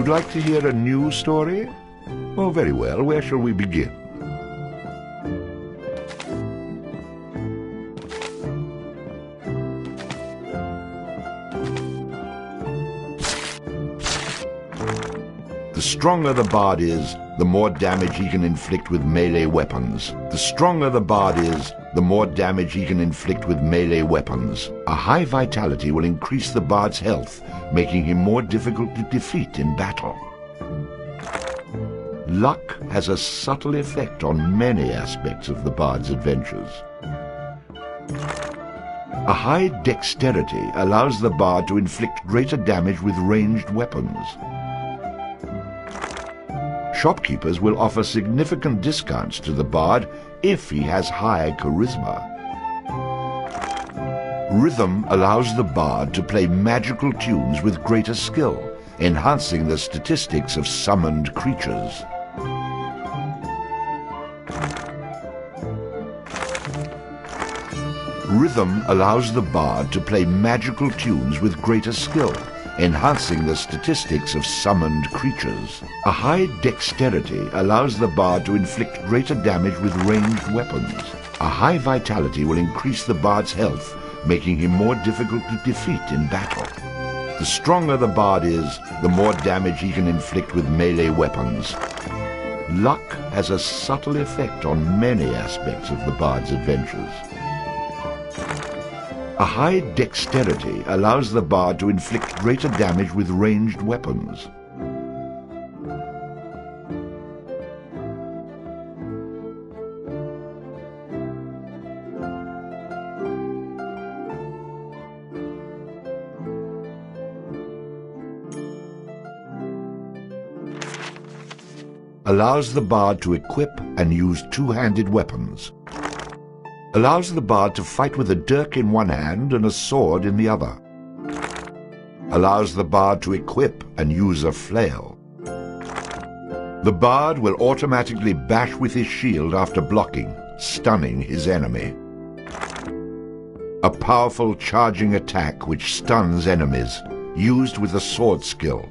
You'd like to hear a new story? Oh, very well. Where shall we begin? The stronger the bard is, the more damage he can inflict with melee weapons. The stronger the bard is, the more damage he can inflict with melee weapons. A high vitality will increase the bard's health, making him more difficult to defeat in battle. Luck has a subtle effect on many aspects of the bard's adventures. A high dexterity allows the bard to inflict greater damage with ranged weapons. Shopkeepers will offer significant discounts to the bard if he has high charisma. Rhythm allows the bard to play magical tunes with greater skill, enhancing the statistics of summoned creatures. Rhythm allows the bard to play magical tunes with greater skill, enhancing the statistics of summoned creatures. A high dexterity allows the bard to inflict greater damage with ranged weapons. A high vitality will increase the bard's health, making him more difficult to defeat in battle. The stronger the bard is, the more damage he can inflict with melee weapons. Luck has a subtle effect on many aspects of the bard's adventures. A high dexterity allows the bard to inflict greater damage with ranged weapons. Allows the bard to equip and use two-handed weapons. Allows the bard to fight with a dirk in one hand and a sword in the other. Allows the bard to equip and use a flail. The bard will automatically bash with his shield after blocking, stunning his enemy. A powerful charging attack which stuns enemies, used with a sword skill.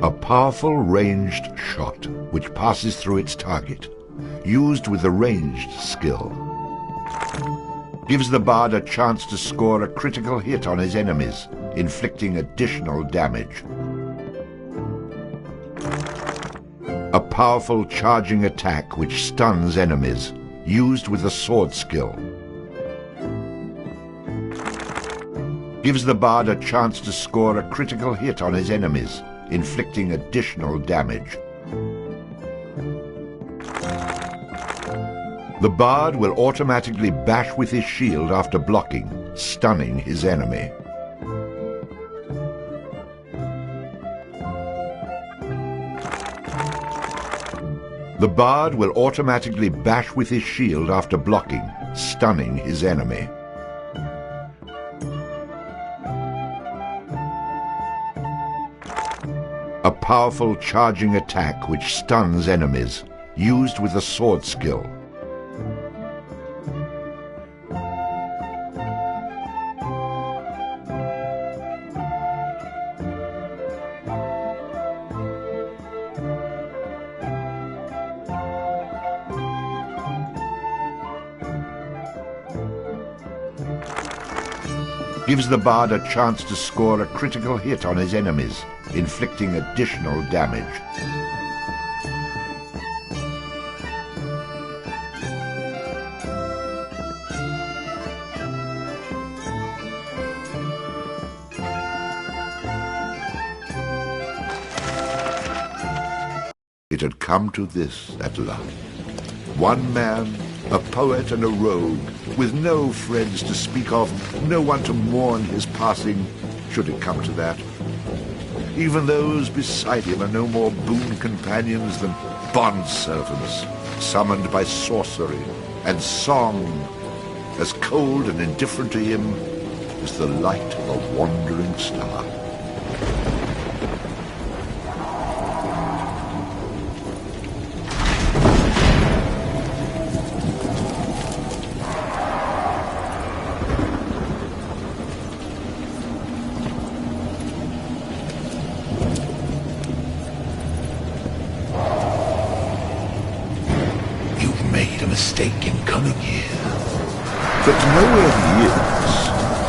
A powerful ranged shot which passes through its target, used with a ranged skill. Gives the bard a chance to score a critical hit on his enemies, inflicting additional damage. A powerful charging attack which stuns enemies, used with a sword skill. Gives the bard a chance to score a critical hit on his enemies, inflicting additional damage. The bard will automatically bash with his shield after blocking, stunning his enemy. The bard will automatically bash with his shield after blocking, stunning his enemy. A powerful charging attack which stuns enemies, used with a sword skill. Gives the bard a chance to score a critical hit on his enemies, inflicting additional damage. It had come to this at last. One man, a poet and a rogue, with no friends to speak of, no one to mourn his passing, should it come to that. Even those beside him are no more boon companions than bond-servants, summoned by sorcery and song, as cold and indifferent to him as the light of a wandering star. mistake in coming here. But to know where he is,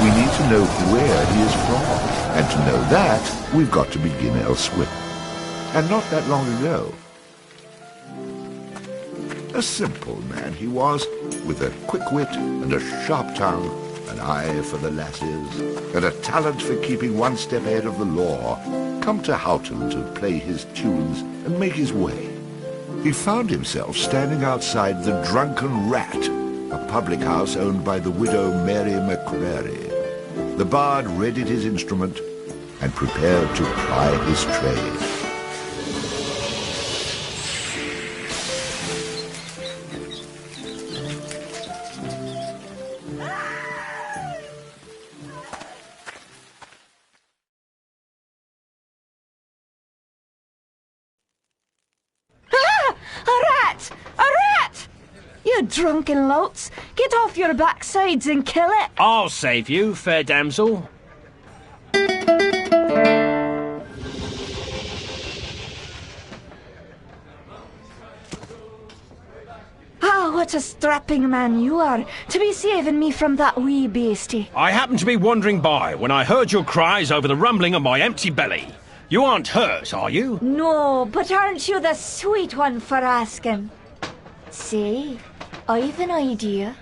we need to know where he is from. And to know that, we've got to begin elsewhere. And not that long ago. A simple man he was, with a quick wit and a sharp tongue, an eye for the lasses, and a talent for keeping one step ahead of the law, come to Houghton to play his tunes and make his way. He found himself standing outside the Drunken Rat, a public house owned by the widow Mary McCrary. The bard readied his instrument and prepared to ply his trade. You drunken louts! Get off your backsides and kill it! I'll save you, fair damsel. Ah, what a strapping man you are, to be saving me from that wee beastie. I happened to be wandering by when I heard your cries over the rumbling of my empty belly. You aren't hurt, are you? No, but aren't you the sweet one for asking? Say, I've an idea.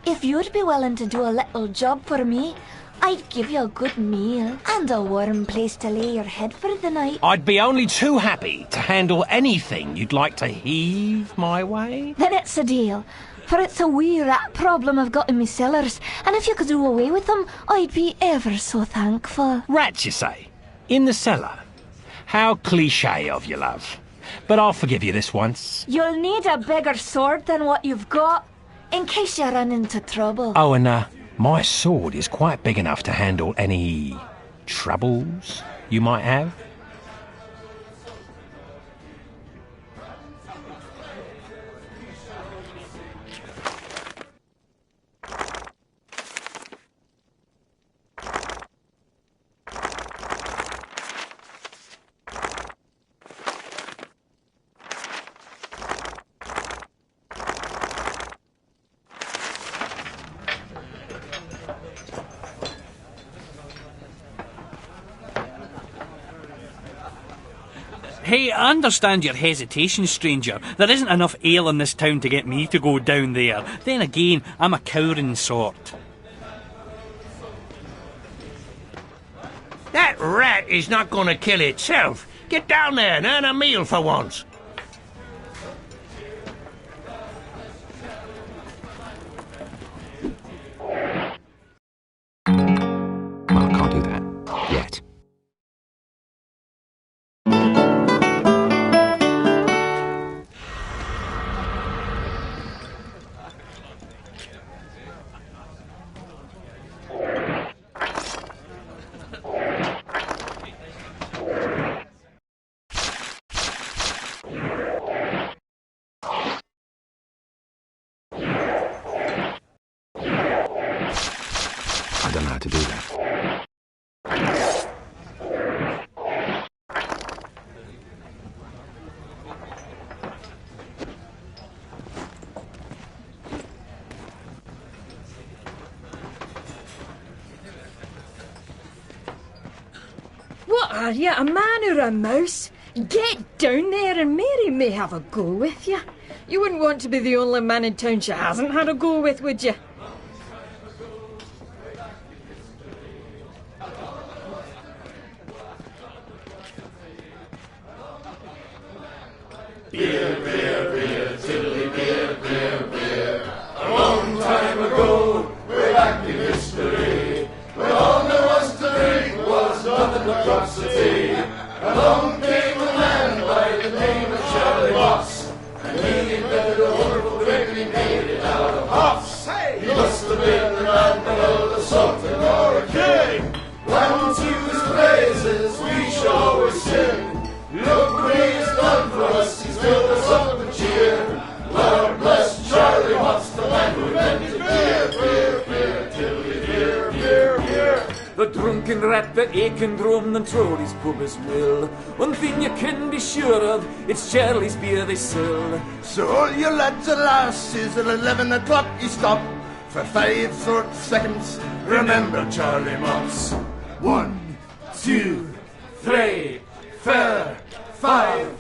If you'd be willing to do a little job for me, I'd give you a good meal and a warm place to lay your head for the night. I'd be only too happy to handle anything you'd like to heave my way. Then it's a deal, for it's a wee rat problem I've got in me cellars, and if you could do away with them, I'd be ever so thankful. Rats, you say? In the cellar? How cliché of you, love. But I'll forgive you this once. You'll need a bigger sword than what you've got, in case you run into trouble. Oh, and my sword is quite big enough to handle any troubles you might have. Hey, I understand your hesitation, stranger. There isn't enough ale in this town to get me to go down there. Then again, I'm a cowering sort. That rat is not going to kill itself. Get down there and earn a meal for once. Well, I can't do that yet. I don't know how to do that. What are you, a man or a mouse? Get down there and Mary may have a go with you. You wouldn't want to be the only man in town she hasn't had a go with, would you? Look what he's done for us, he's built us up rat that aching drum and Trolley's pub as well. One thing you can be sure of, it's Charlie's beer they sell. So all you lads and lasses at 11 o'clock you stop for 5 short seconds. Remember Charlie Moss. 1, 2, 3, 4, 5.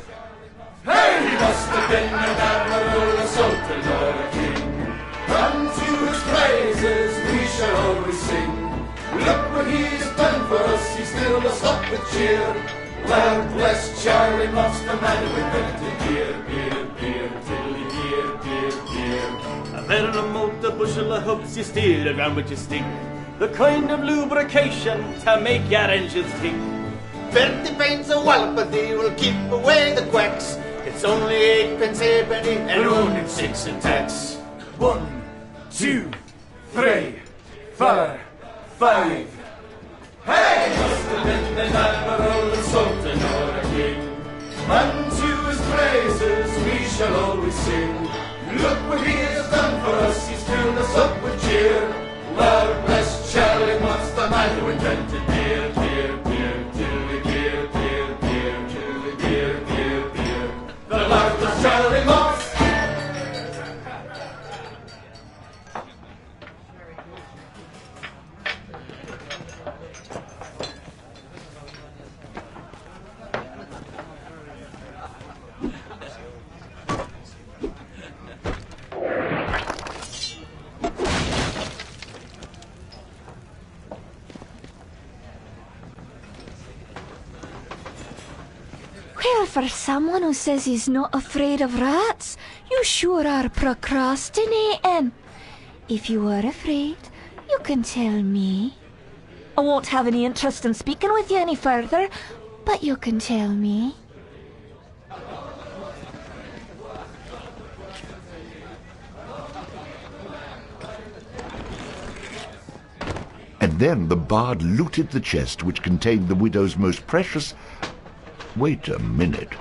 Hey! He must have been an admiral, a sultan or a king. Unto his praises we shall always sing. Look what he's done for us, he's still a stop with cheer. Lord bless Charlie Moss, the man who invented beer, beer, beer, tiddly beer, beer, beer. A better remote a bushel of hoops you steal around with your stick. The kind of lubrication to make your engines tick. 30 pence a wallop, but they will keep away the quacks. It's only 8 pence halfpenny and only 6 in tax. 1, 2, 3, 4, 5. Hey! Must have been an admiral, a sultan or a king. Unto his praises we shall always sing. Look what he has done for us, he's filled us up with cheer. Lord bless Charlie Moss, the man who invented beer, beer, beer, tiddly beer, beer, beer, tiddly beer, beer, beer. The Lord bless Charlie Moss. Well, for someone who says he's not afraid of rats, you sure are procrastinating. If you are afraid, you can tell me. I won't have any interest in speaking with you any further, but you can tell me. And then the bard looted the chest which contained the widow's most precious... Wait a minute.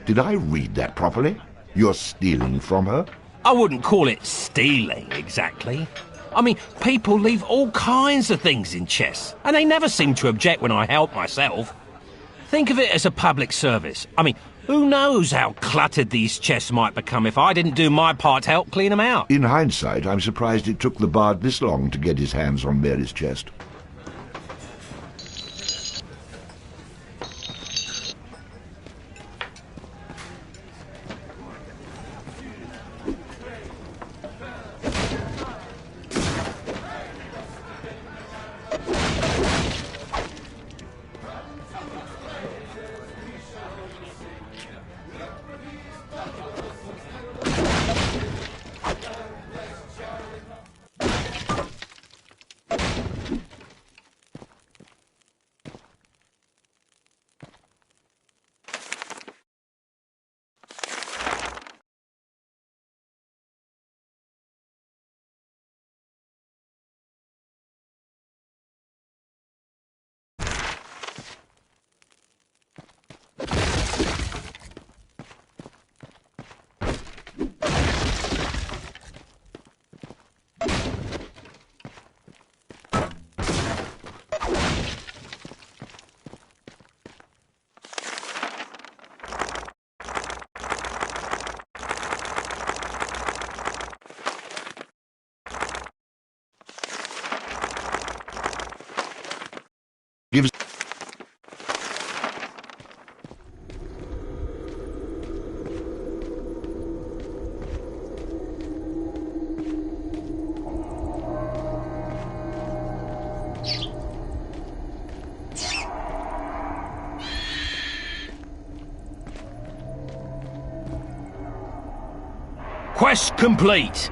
Did I read that properly? You're stealing from her? I wouldn't call it stealing, exactly. I mean, people leave all kinds of things in chests, and they never seem to object when I help myself. Think of it as a public service. I mean, who knows how cluttered these chests might become if I didn't do my part to help clean them out. In hindsight, I'm surprised it took the bard this long to get his hands on Mary's chest. Gives... Quest complete.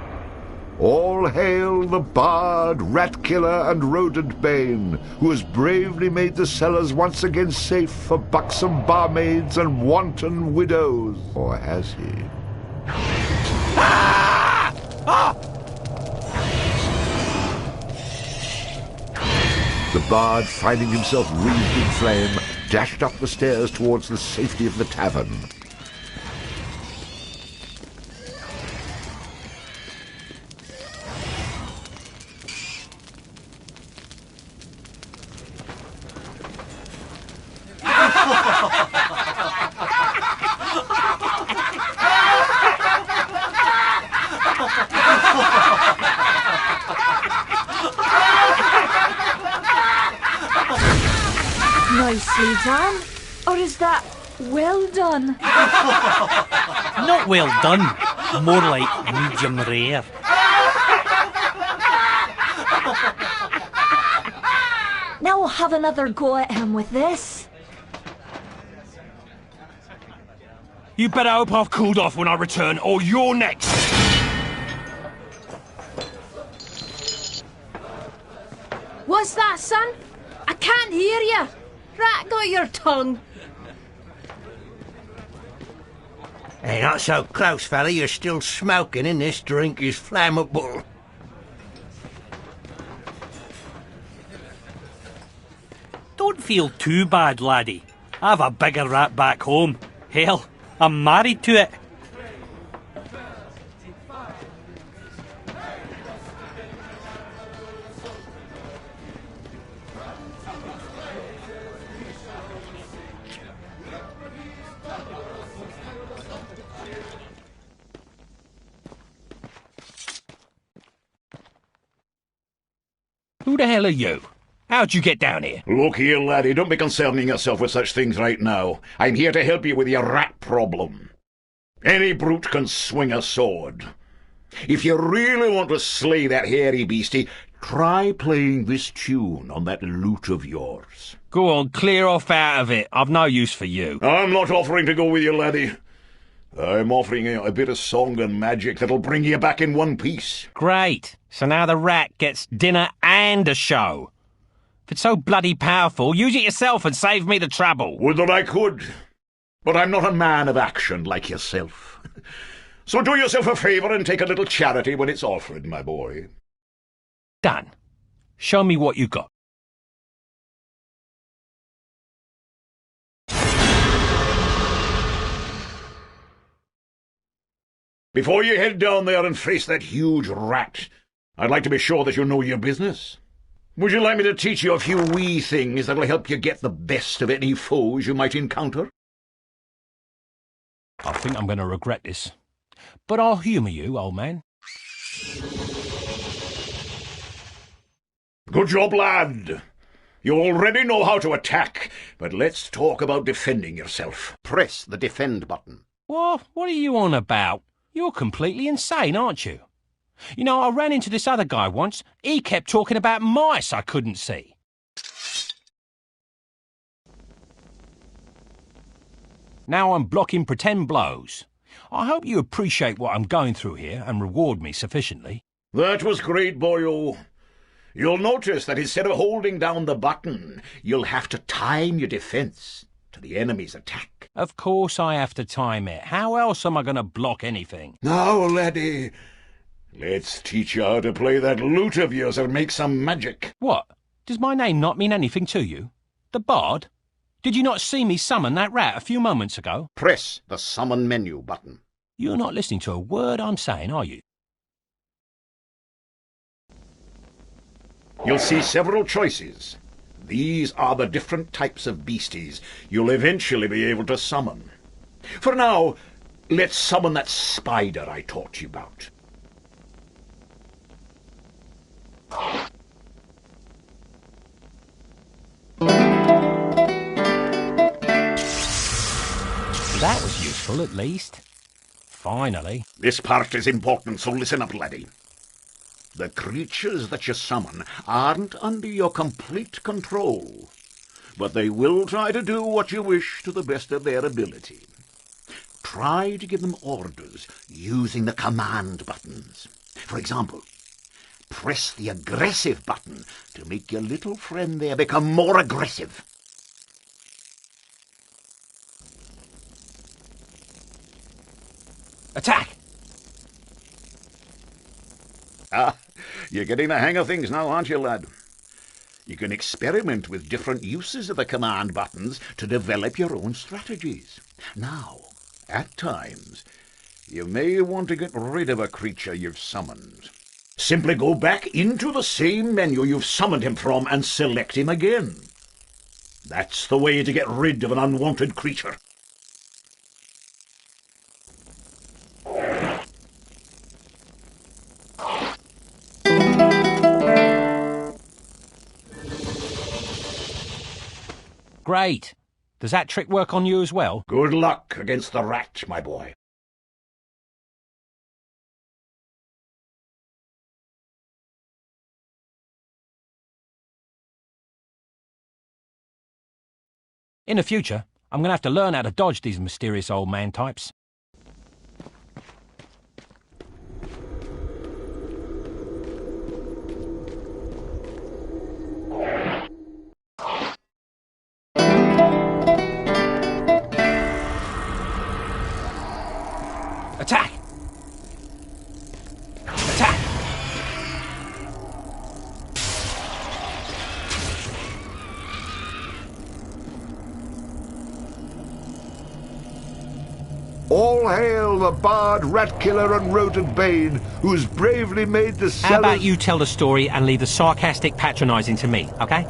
All hail the bard, rat killer, and rodent bane, who has bravely made the cellars once again safe for buxom barmaids and wanton widows. Or has he? Ah! Ah! The bard, finding himself wreathed in flame, dashed up the stairs towards the safety of the tavern. nicely done? Or is that well done? Not well done. More like medium rare. Now we'll have another go at him with this. You better hope I've cooled off when I return, or you're next. What's that, son? I can't hear you. Rat got your tongue. Hey, not so close, fella. You're still smoking and this drink is flammable. Don't feel too bad, laddie. I've a bigger rat back home. Hell, I'm married to it. Who the hell are you? How'd you get down here? Look here, laddie, don't be concerning yourself with such things right now. I'm here to help you with your rat problem. Any brute can swing a sword. If you really want to slay that hairy beastie, try playing this tune on that lute of yours. Go on, clear off out of it. I've no use for you. I'm not offering to go with you, laddie. I'm offering you a bit of song and magic that'll bring you back in one piece. Great. So now the rat gets dinner and a show. If it's so bloody powerful, use it yourself and save me the trouble. Would that I could. But I'm not a man of action like yourself. So do yourself a favour and take a little charity when it's offered, my boy. Done. Show me what you got. Before you head down there and face that huge rat, I'd like to be sure that you know your business. Would you like me to teach you a few wee things that'll help you get the best of any foes you might encounter? I think I'm going to regret this. But I'll humour you, old man. Good job, lad. You already know how to attack, but let's talk about defending yourself. Press the defend button. What are you on about? You're completely insane, aren't you? You know, I ran into this other guy once. He kept talking about mice I couldn't see. Now I'm blocking pretend blows. I hope you appreciate what I'm going through here and reward me sufficiently. That was great, boyo. You'll notice that instead of holding down the button, you'll have to time your defense to the enemy's attack. Of course I have to time it. How else am I going to block anything? Now, laddie, let's teach you how to play that lute of yours and make some magic. What? Does my name not mean anything to you? The Bard? Did you not see me summon that rat a few moments ago? Press the summon menu button. You're not listening to a word I'm saying, are you? You'll see several choices. These are the different types of beasties you'll eventually be able to summon. For now, let's summon that spider I taught you about. That was useful, at least. Finally. This part is important, so listen up, laddie. The creatures that you summon aren't under your complete control, but they will try to do what you wish to the best of their ability. Try to give them orders using the command buttons. For example, press the aggressive button to make your little friend there become more aggressive. Attack! Ah, you're getting the hang of things now, aren't you, lad? You can experiment with different uses of the command buttons to develop your own strategies. Now, at times, you may want to get rid of a creature you've summoned. Simply go back into the same menu you've summoned him from and select him again. That's the way to get rid of an unwanted creature. Great. Does that trick work on you as well? Good luck against the rat, my boy. In the future, I'm going to have to learn how to dodge these mysterious old man types. Attack! Attack! All hail the bard, rat killer and rodent bane, who's bravely made the cellars... How about you tell the story and leave the sarcastic patronising to me, okay?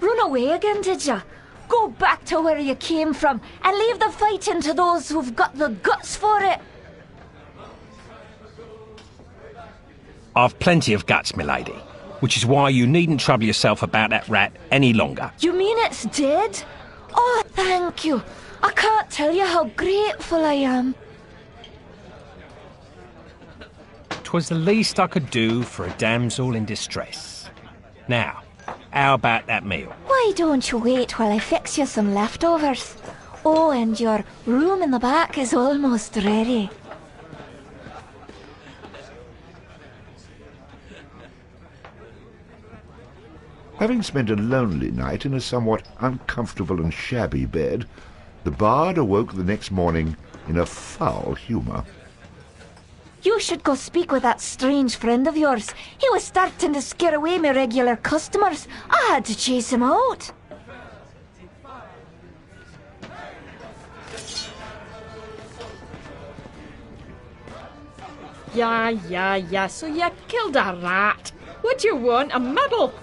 Run away again, did ya? Go back to where you came from and leave the fighting to those who've got the guts for it. I've plenty of guts, milady, which is why you needn't trouble yourself about that rat any longer. You mean it's dead? Oh, thank you. I can't tell you how grateful I am. 'Twas the least I could do for a damsel in distress. Now, how about that meal? Why don't you wait while I fix you some leftovers? Oh, and your room in the back is almost ready. Having spent a lonely night in a somewhat uncomfortable and shabby bed, the bard awoke the next morning in a foul humour. You should go speak with that strange friend of yours. He was starting to scare away my regular customers. I had to chase him out. Yeah, so you killed a rat. What do you want, a medal?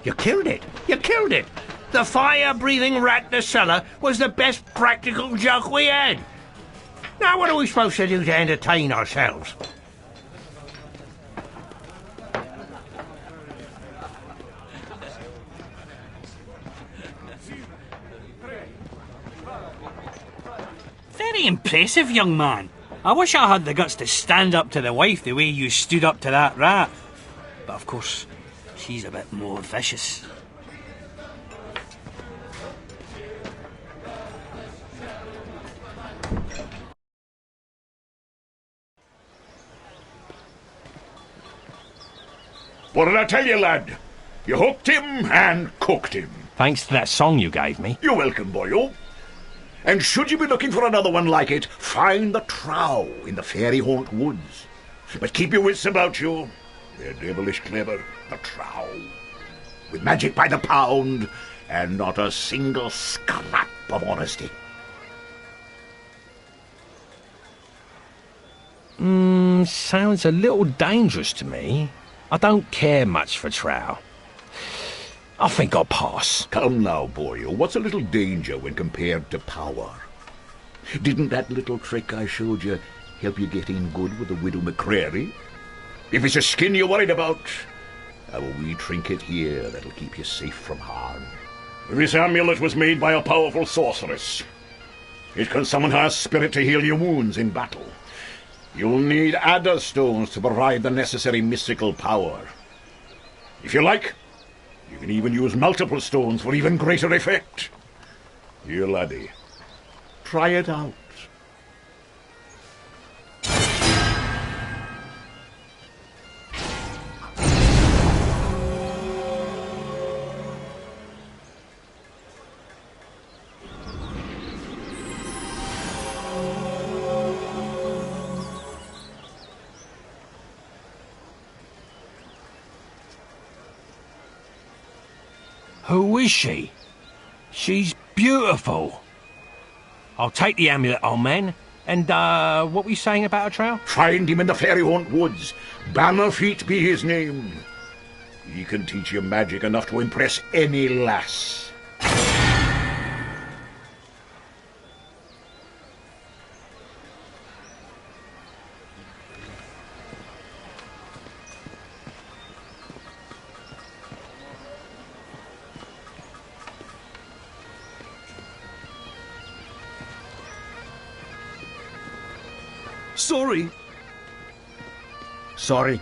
You killed it! You killed it! The fire-breathing rat in the cellar was the best practical joke we had. Now what are we supposed to do to entertain ourselves? Very impressive, young man. I wish I had the guts to stand up to the wife the way you stood up to that rat. But of course, she's a bit more vicious. What did I tell you, lad? You hooked him and cooked him. Thanks to that song you gave me. You're welcome, boyo. And should you be looking for another one like it, find the trow in the fairy haunt woods. But keep your wits about you. They're devilish clever, the trow. With magic by the pound, and not a single scrap of honesty. Sounds a little dangerous to me. I don't care much for trow. I think I'll pass. Come now, boyo. What's a little danger when compared to power? Didn't that little trick I showed you help you get in good with the widow McCreary? If it's a skin you're worried about, I have a wee trinket here that'll keep you safe from harm. This amulet was made by a powerful sorceress. It can summon her spirit to heal your wounds in battle. You'll need Adder Stones to provide the necessary mystical power. If you like, you can even use multiple stones for even greater effect. Here, laddie. Try it out. Who is she? She's beautiful. I'll take the amulet, old man. And, what were you saying about a trail? Find him in the Fairy Haunt Woods. Bannerfeet be his name. He can teach you magic enough to impress any lass. Sorry. Sorry.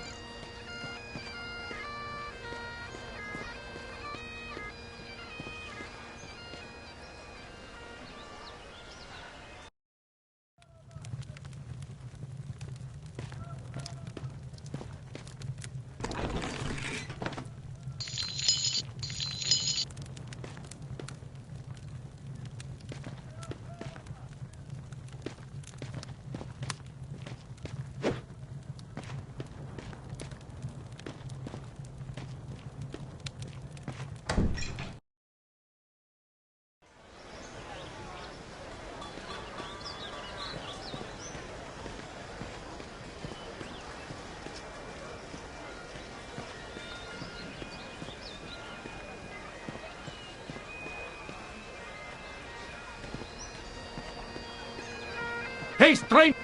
Hey, stranger!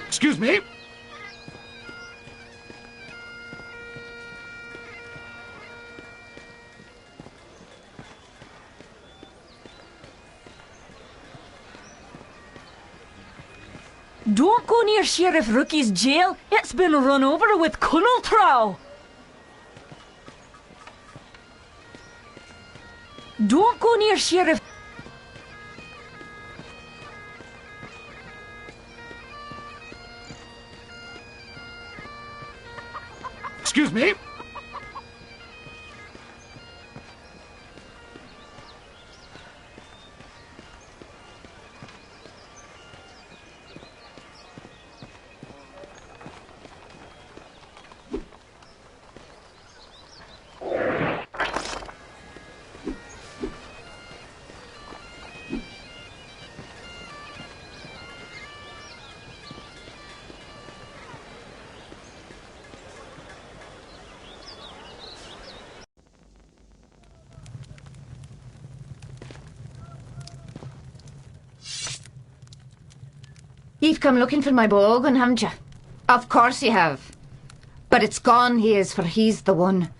Excuse me? Don't go near Sheriff Rookie's jail. It's been run over with Colonel Trow. Don't go near Sheriff... Excuse me? You've come looking for my Bogan, haven't you? Of course you have. But it's gone he is, for he's the one,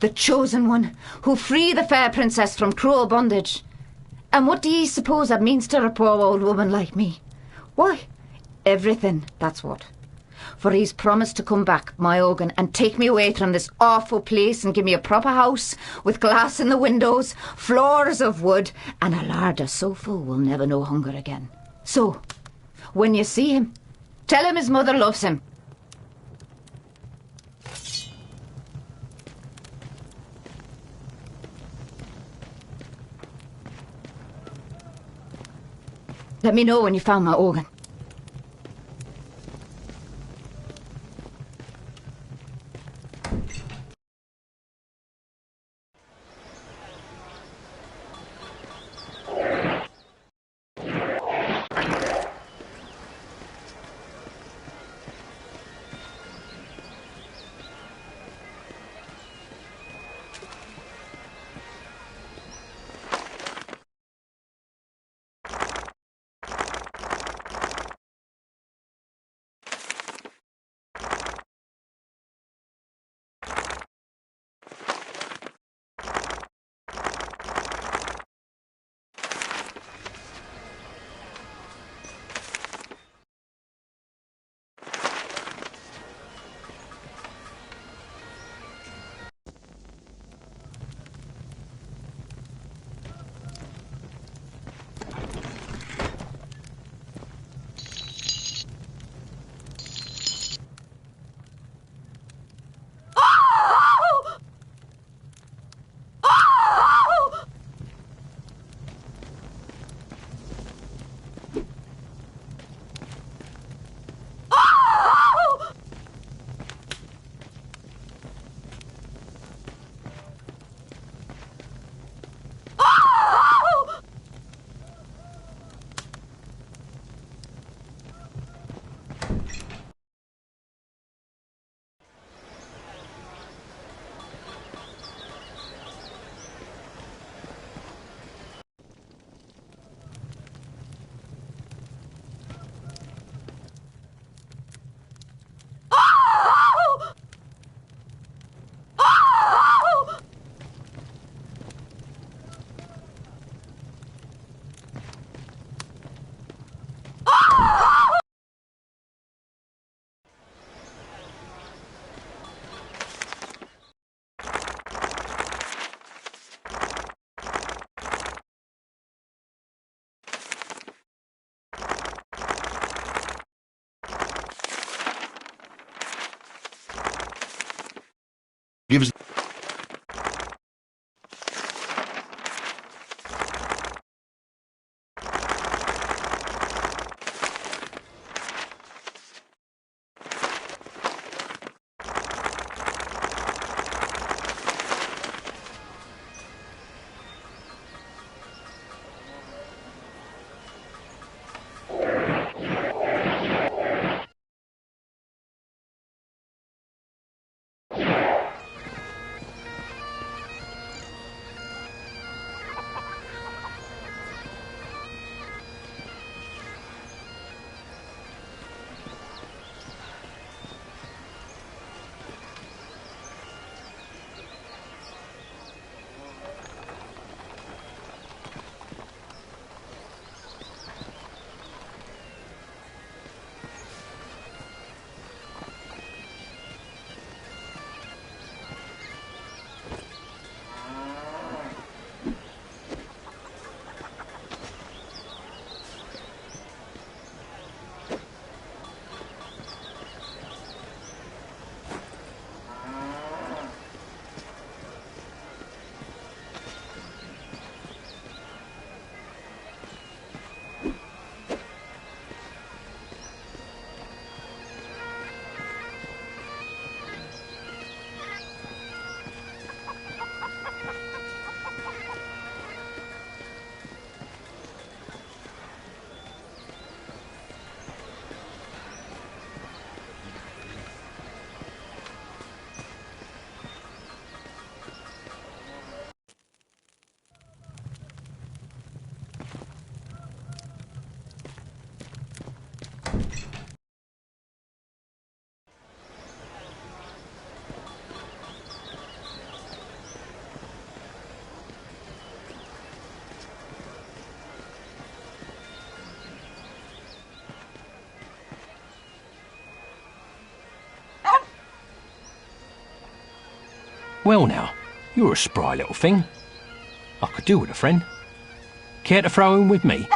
the chosen one, who free the fair princess from cruel bondage. And what do ye suppose that means to a poor old woman like me? Why, everything, that's what. For he's promised to come back, my Ogan, and take me away from this awful place and give me a proper house with glass in the windows, floors of wood, and a larder so full we'll never know hunger again. So, when you see him, tell him his mother loves him. Let me know when you found my Ogan. gives Well now, you're a spry little thing. I could do with a friend. Care to throw in with me?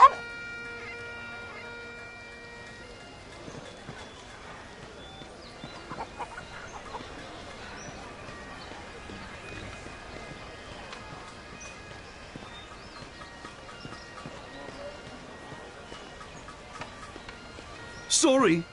Sorry.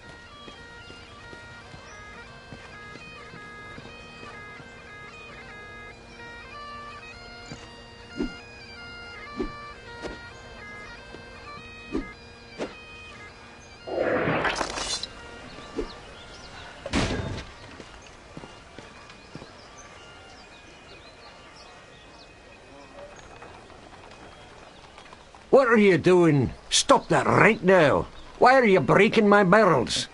What are you doing? Stop that right now. Why are you breaking my barrels?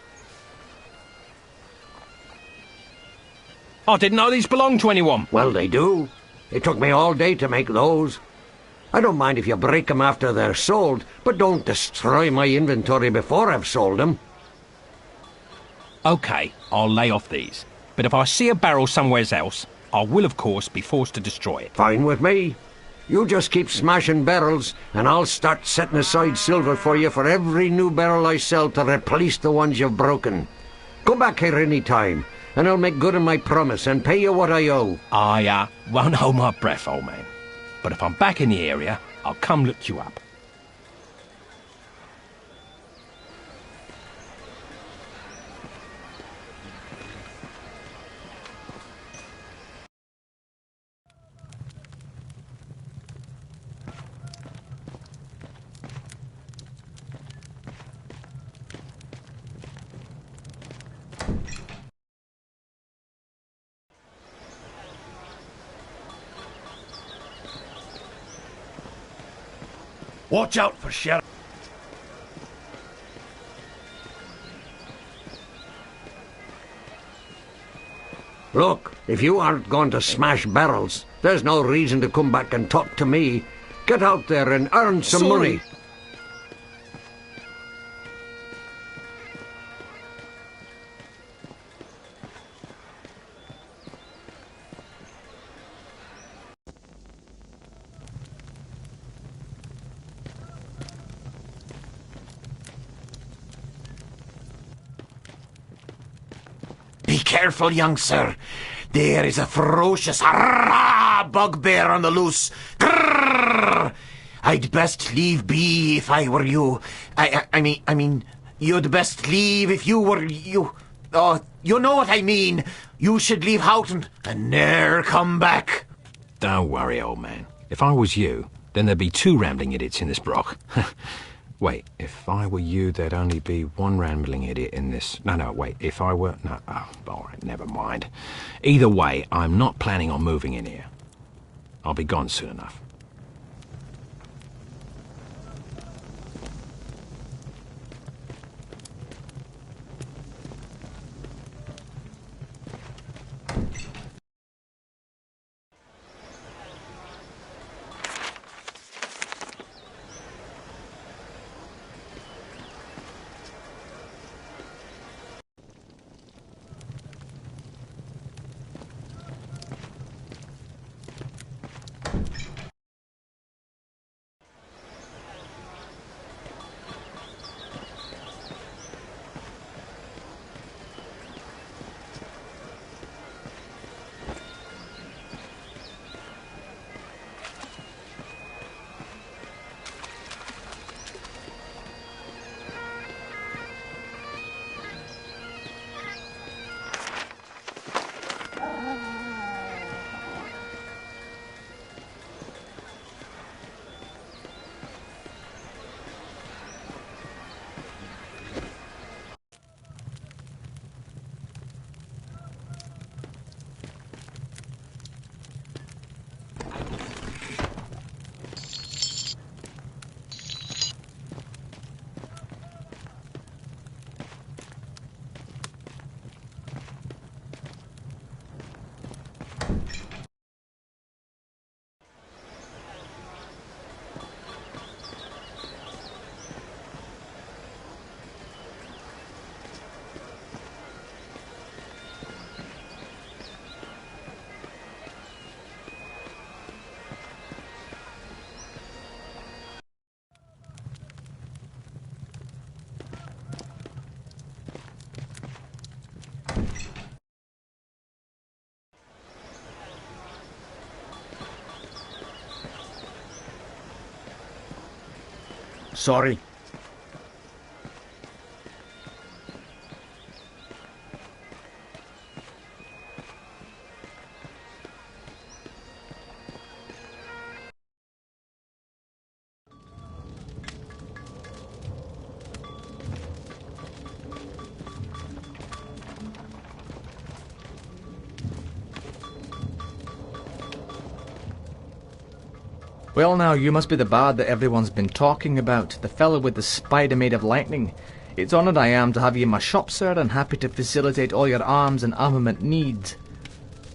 I didn't know these belonged to anyone. Well, they do. It took me all day to make those. I don't mind if you break them after they're sold, but don't destroy my inventory before I've sold them. OK, I'll lay off these. But if I see a barrel somewhere else, I will, of course, be forced to destroy it. Fine with me. You just keep smashing barrels, and I'll start setting aside silver for you for every new barrel I sell to replace the ones you've broken. Come back here any time, and I'll make good on my promise and pay you what I owe. I won't hold my breath, old man. But if I'm back in the area, I'll come look you up. Watch out for Sheriff. Look, if you aren't going to smash barrels, there's no reason to come back and talk to me. Get out there and earn some money. Be careful, young sir. There is a ferocious bugbear on the loose. Grrr! I'd best leave be if I were you. I mean, you'd best leave if you were you. Oh, you know what I mean. You should leave Houghton and ne'er come back. Don't worry, old man. If I was you, then there'd be 2 rambling idiots in this broch. Wait, if I were you, there'd only be 1 rambling idiot in this... No, wait, if I were... No, oh, all right, never mind. Either way, I'm not planning on moving in here. I'll be gone soon enough. Sorry. Well now, you must be the bard that everyone's been talking about, the fellow with the spider made of lightning. It's honoured I am to have you in my shop, sir, and happy to facilitate all your arms and armament needs.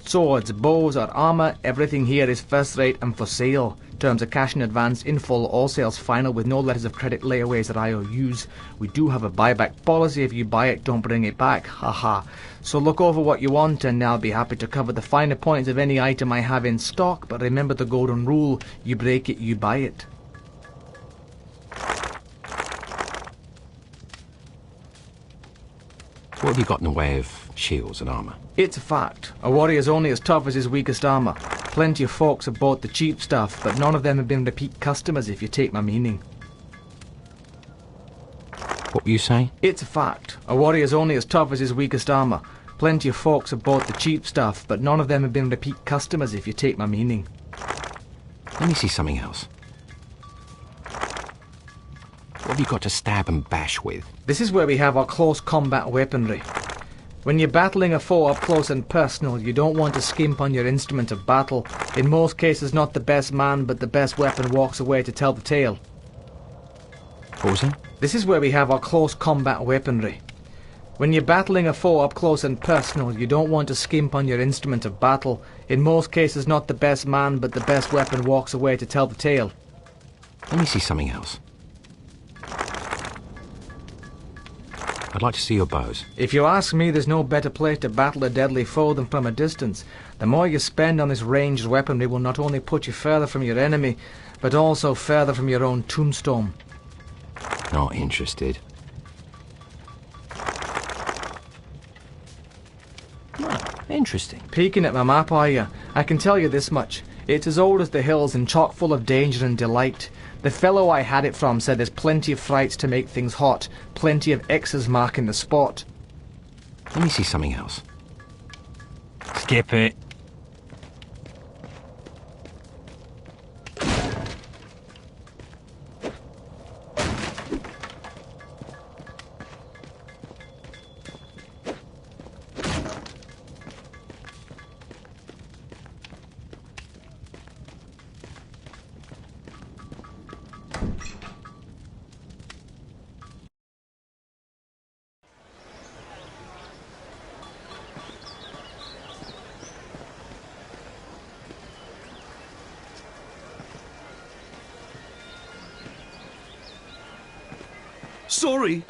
Swords, bows, or armour, everything here is first rate and for sale. Terms of cash in advance, in full, all sales final, with no letters of credit, layaways, or IOUs. We do have a buyback policy. If you buy it, don't bring it back. Haha. So look over what you want, and I'll be happy to cover the finer points of any item I have in stock. But remember the golden rule: you break it, you buy it. What have you got in the way of shields and armour? It's a fact. A warrior's only as tough as his weakest armour. Plenty of folks have bought the cheap stuff, but none of them have been repeat customers, if you take my meaning. What were you saying? It's a fact. A warrior's only as tough as his weakest armour. Plenty of folks have bought the cheap stuff, but none of them have been repeat customers, if you take my meaning. Let me see something else. What have you got to stab and bash with? This is where we have our close combat weaponry. When you're battling a foe up close and personal, you don't want to skimp on your instrument of battle. In most cases, not the best man, but the best weapon walks away to tell the tale. What was that? This is where we have our close combat weaponry. When you're battling a foe up close and personal, you don't want to skimp on your instrument of battle. In most cases, not the best man, but the best weapon walks away to tell the tale. Let me see something else. I'd like to see your bows. If you ask me, there's no better place to battle a deadly foe than from a distance. The more you spend on this ranged weaponry will not only put you further from your enemy, but also further from your own tombstone. Not interested. Interesting. Peeking at my map, are you? I can tell you this much. It's as old as the hills and chock full of danger and delight. The fellow I had it from said there's plenty of frights to make things hot, plenty of X's marking the spot. Let me see something else. Skip it. Sorry.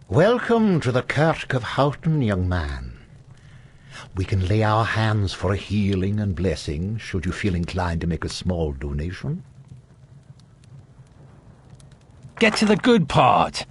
Welcome to the Kirk of Houghton, young man. We can lay our hands for a healing and blessing, should you feel inclined to make a small donation. Get to the good part.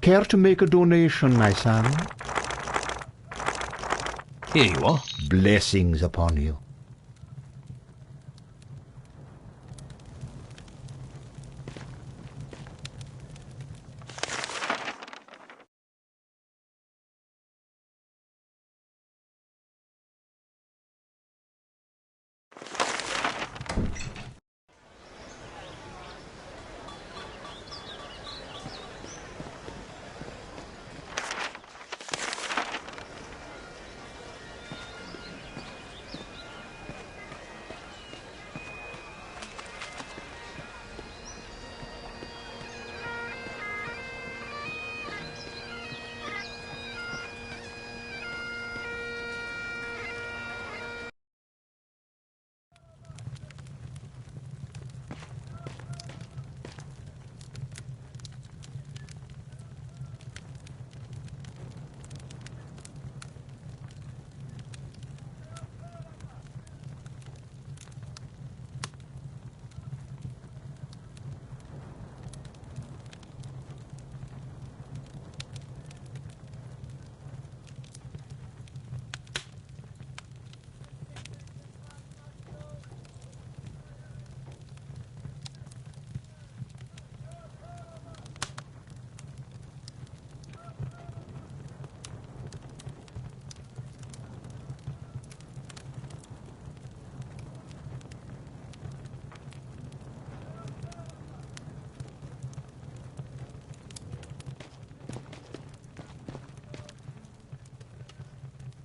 Care to make a donation, my son? Here you are. Blessings upon you.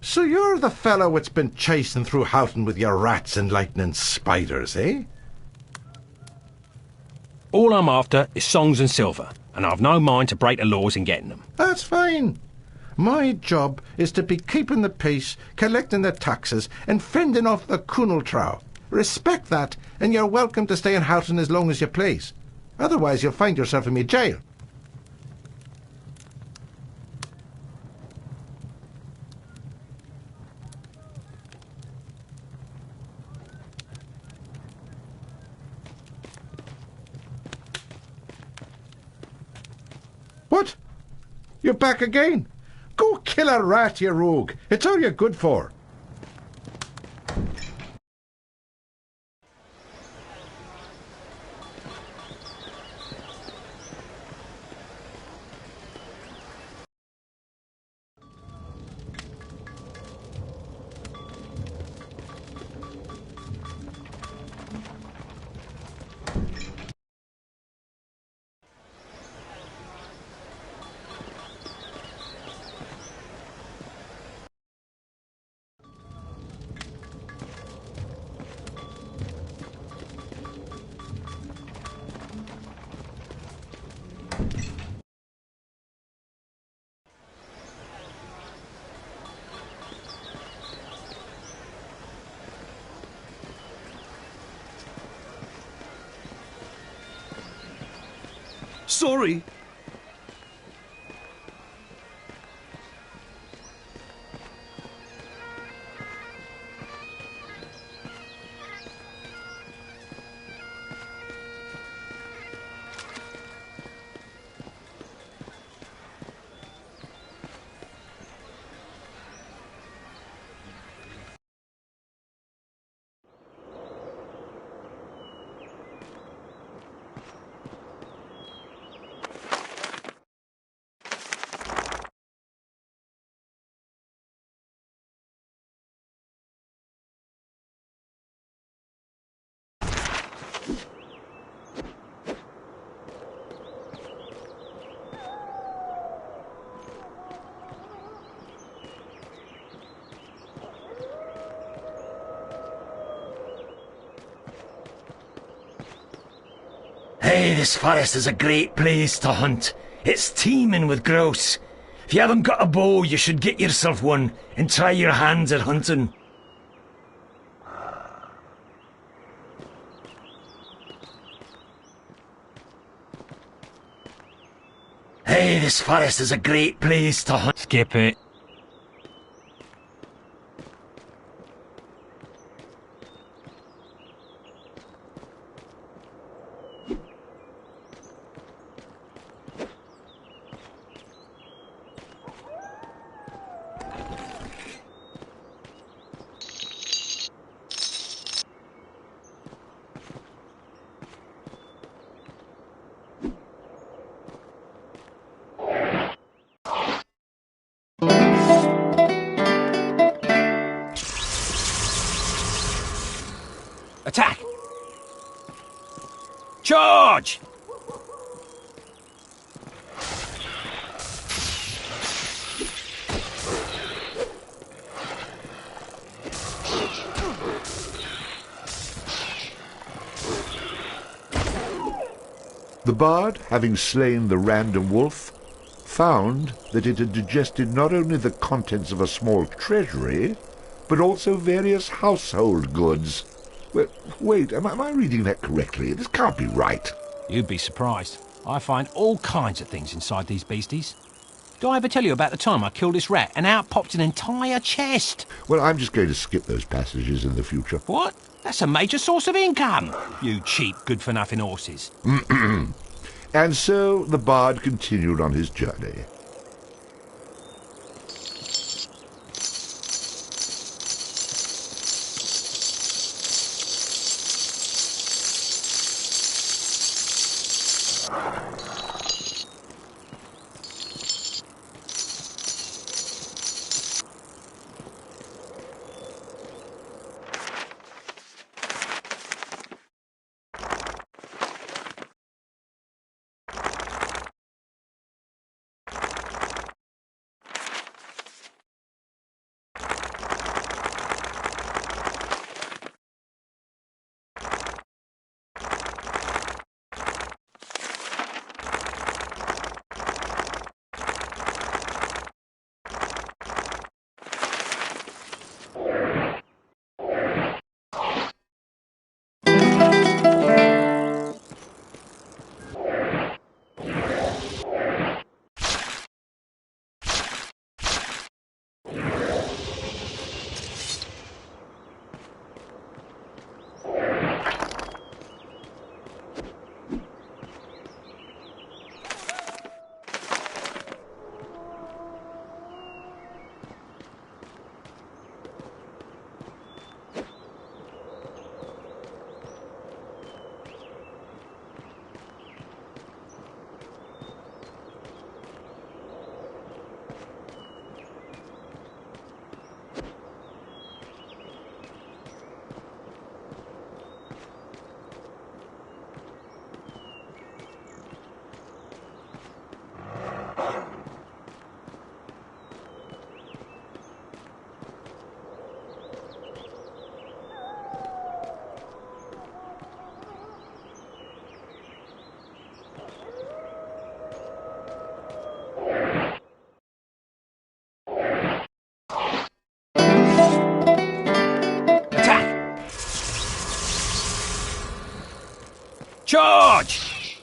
So you're the fellow that's been chasing through Houghton with your rats and lightning spiders, eh? All I'm after is songs and silver, and I've no mind to break the laws in getting them. That's fine. My job is to be keeping the peace, collecting the taxes, and fending off the Cúnal Trow. Respect that, and you're welcome to stay in Houghton as long as you please. Otherwise, you'll find yourself in me jail. What? You're back again? Go kill a rat, you rogue. It's all you're good for. Sorry. Hey, this forest is a great place to hunt. It's teeming with grouse. If you haven't got a bow, you should get yourself one and try your hands at hunting. Hey, this forest is a great place to hunt. Skip it. Attack! Charge! The bard, having slain the random wolf, found that it had digested not only the contents of a small treasury, but also various household goods. Well, wait, am I reading that correctly? This can't be right. You'd be surprised. I find all kinds of things inside these beasties. Did I ever tell you about the time I killed this rat and out popped an entire chest? Well, I'm just going to skip those passages in the future. What? That's a major source of income, you cheap, good-for-nothing horses. And so the bard continued on his journey. Charge!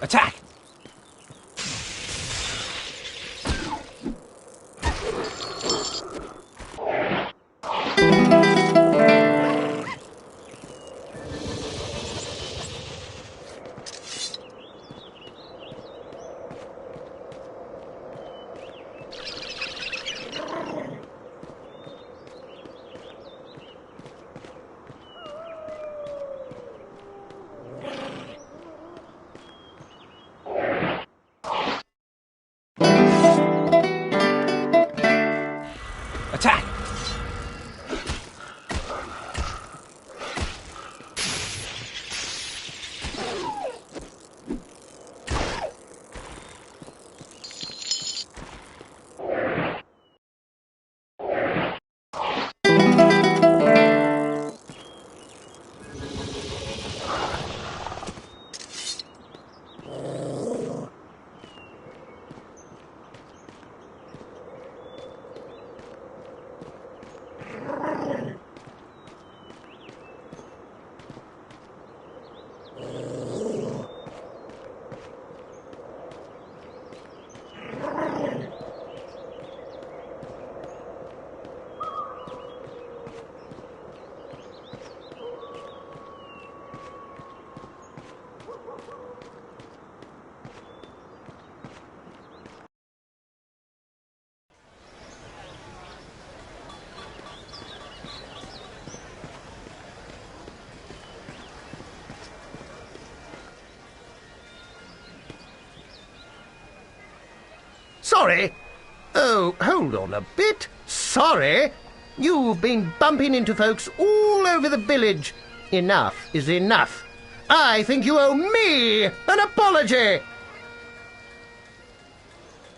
Attack! Attack! Sorry? Oh, hold on a bit. Sorry? You've been bumping into folks all over the village. Enough is enough. I think you owe me an apology.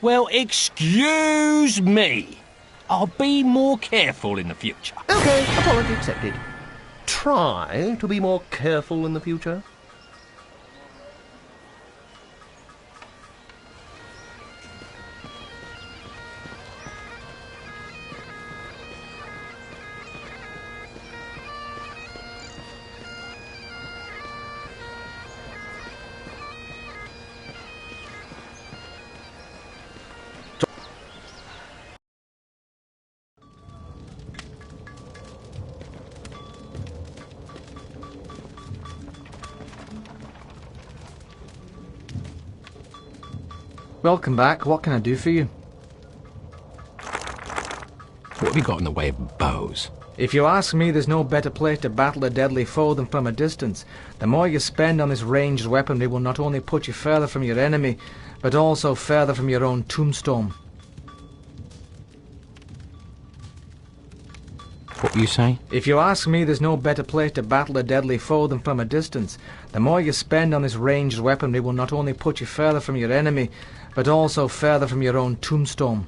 Well, excuse me. I'll be more careful in the future. Okay, apology accepted. Try to be more careful in the future. Welcome back. What can I do for you? What have you got in the way of bows? If you ask me, there's no better place to battle a deadly foe than from a distance. The more you spend on this ranged weaponry will not only put you further from your enemy, but also further from your own tombstone. What were you saying? If you ask me, there's no better place to battle a deadly foe than from a distance. The more you spend on this ranged weaponry will not only put you further from your enemy, but also further from your own tombstone.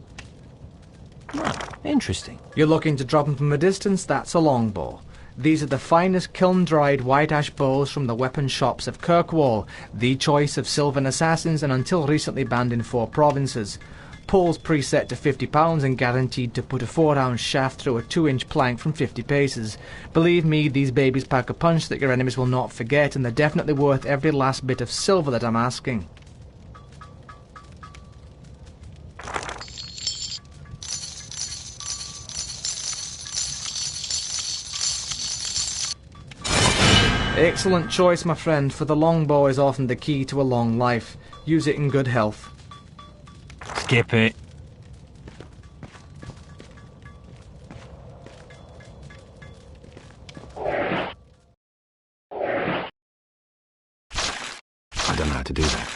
Interesting. You're looking to drop them from a distance? That's a longbow. These are the finest kiln-dried white ash bows from the weapon shops of Kirkwall, the choice of Sylvan assassins and until recently banned in 4 provinces. Poles preset to £50 and guaranteed to put a 4-ounce shaft through a 2-inch plank from 50 paces. Believe me, these babies pack a punch that your enemies will not forget, and they're definitely worth every last bit of silver that I'm asking. Excellent choice, my friend, for the longbow is often the key to a long life. Use it in good health. Skip it. I don't know how to do that.